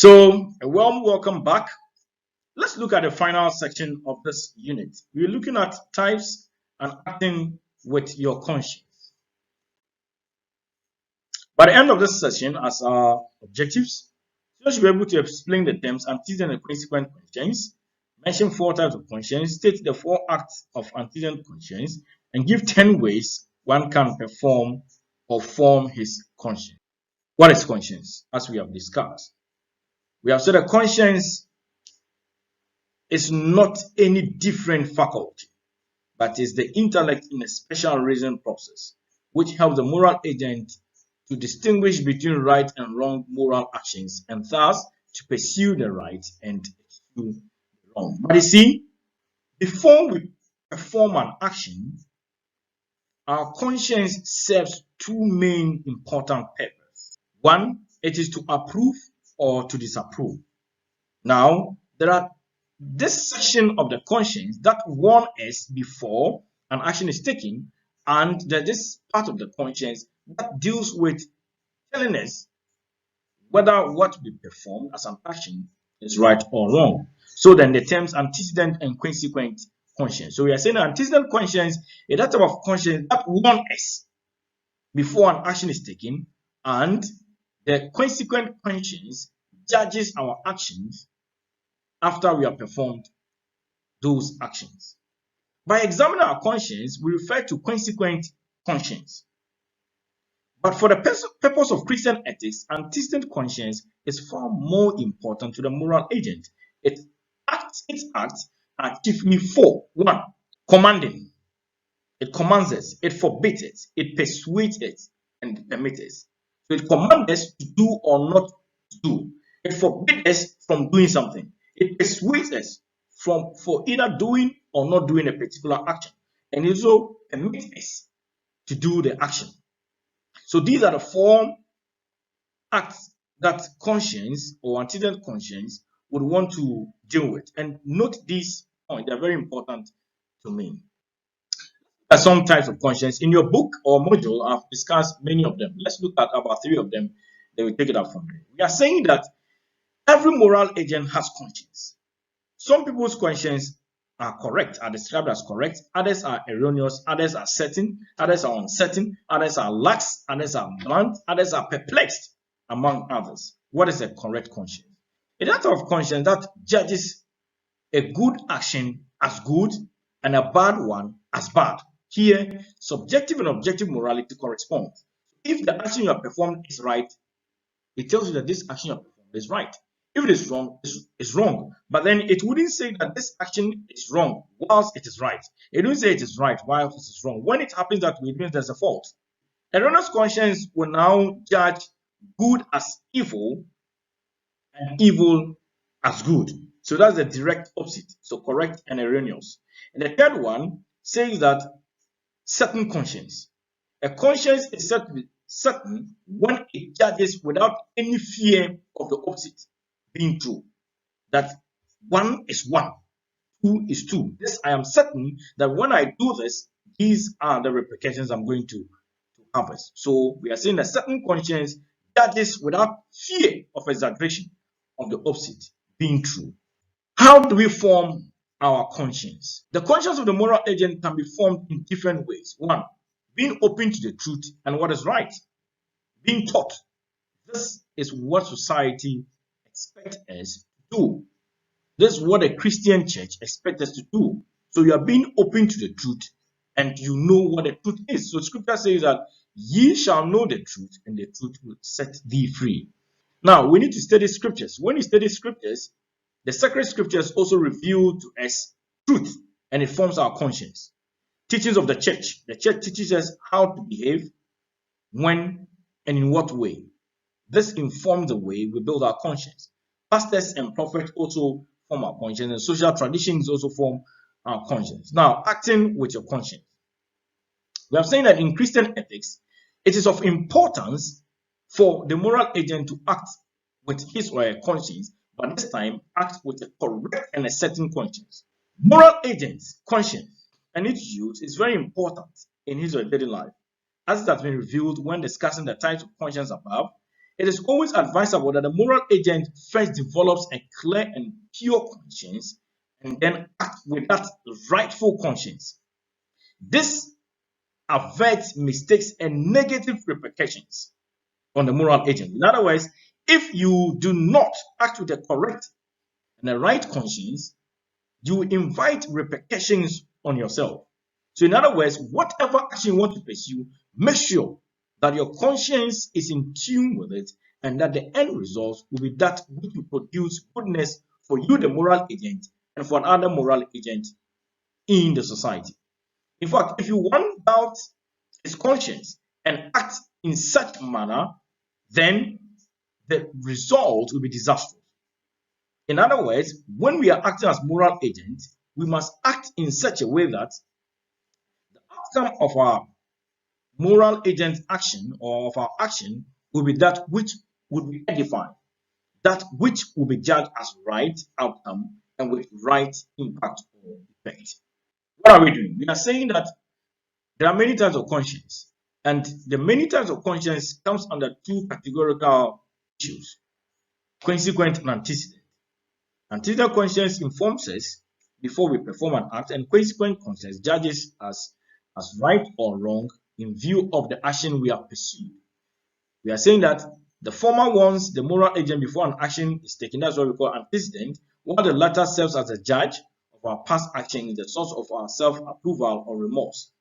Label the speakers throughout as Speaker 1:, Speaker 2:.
Speaker 1: So, a warm welcome back. Let's look at the final section of this unit. We're looking at types and acting with your conscience. By the end of this session, as our objectives, you should be able to explain the terms antecedent and consequent conscience, mention 4 types of conscience, state the 4 acts of antecedent conscience, and give 10 ways one can perform or form his conscience. What is conscience? As we have discussed, we have said that conscience is not any different faculty, but is the intellect in a special reason process, which helps the moral agent to distinguish between right and wrong moral actions, and thus to pursue the right and pursue the wrong. But you see, before we perform an action, our conscience serves 2 main important purposes. One, it is to approve or to disapprove. Now, there are this section of the conscience that warns us before an action is taken, and there's this part of the conscience that deals with telling us whether what we perform as an action is right or wrong. So then the terms antecedent and consequent conscience. So we are saying antecedent conscience is that type of conscience that warns us before an action is taken, and the consequent conscience judges our actions after we have performed those actions. By examining our conscience, we refer to consequent conscience. But for the purpose of Christian ethics, antecedent conscience is far more important to the moral agent. Its acts are chiefly 4. 1. Commanding. It commands us, it forbids it, it persuades us, and it permits us. So it commands us to do or not to do. It forbids us from doing something. It persuades us for either doing or not doing a particular action, and it also permits us to do the action. So these are the 4 acts that conscience or antecedent conscience would want to deal with. And note these points, they're very important to me. There are some types of conscience. In your book or module, I've discussed many of them. Let's look at about 3 of them, then we take it up from there. We are saying that every moral agent has conscience. Some people's conscience are correct, are described as correct. Others are erroneous. Others are certain. Others are uncertain. Others are lax. Others are blunt. Others are perplexed, among others. What is a correct conscience? It is that of conscience that judges a good action as good and a bad one as bad. Here, subjective and objective morality correspond. If the action you have performed is right, it tells you that this action you have performed is right. If it is wrong, it's wrong. But then it wouldn't say that this action is wrong whilst it is right. It wouldn't say it is right whilst it is wrong. When it happens that way, it means there's a fault. Erroneous conscience will now judge good as evil and evil as good. So that's the direct opposite. So correct and erroneous. And the third one says that certain conscience. A conscience is certain when it judges without any fear of the opposite being true. That 1 is 1, 2 is 2. This I am certain that when I do this, these are the repercussions I'm going to harvest. So we are saying that certain conscience judges without fear of exaggeration of the opposite being true. How do we form our conscience? The conscience of the moral agent can be formed in different ways. 1, being open to the truth and what is right. Being taught. This is what society expects us to do. This is what a Christian church expects us to do. So you are being open to the truth and you know what the truth is. So scripture says that ye shall know the truth and the truth will set thee free. Now we need to study scriptures. When you study scriptures, the sacred scriptures also reveal to us truth and it forms our conscience. Teachings of the church. The church teaches us how to behave, when, and in what way. This informs the way we build our conscience. Pastors and prophets also form our conscience, and social traditions also form our conscience. Now, acting with your conscience. We are saying that in Christian ethics, it is of importance for the moral agent to act with his or her conscience, but this time act with a correct and a certain conscience. Moral agent's conscience and its use is very important in his or her daily life. As it has been revealed when discussing the types of conscience above, it is always advisable that the moral agent first develops a clear and pure conscience and then act with that rightful conscience. This averts mistakes and negative repercussions on the moral agent. In other words, if you do not act with a correct and a right conscience, you invite repercussions on yourself. So, in other words, whatever action you want to pursue, make sure that your conscience is in tune with it and that the end result will be that which will produce goodness for you, the moral agent, and for another moral agent in the society. In fact, if you want doubt his conscience and act in such a manner, then the result will be disastrous. In other words, when we are acting as moral agents, we must act in such a way that the outcome of our moral agent action or of our action will be that which would be edified, that which will be judged as right outcome and with right impact or effect. What are we doing? We are saying that there are many types of conscience, and the many types of conscience comes under two categorical issues: consequent and antecedent. Antecedent conscience informs us before we perform an act, and consequent conscience judges us as right or wrong in view of the action we have pursued. We are saying that the former warns the moral agent before an action is taken. That's what we call antecedent, while the latter serves as a judge of our past action, is the source of our self-approval or remorse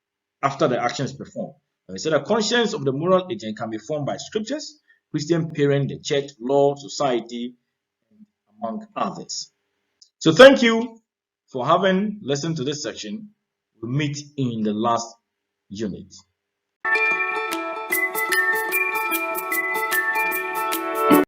Speaker 1: after the action is performed. And we say the conscience of the moral agent can be formed by scriptures, Christian parent, the church, law, society, among others. So thank you for having listened to this section. We'll meet in the last unit.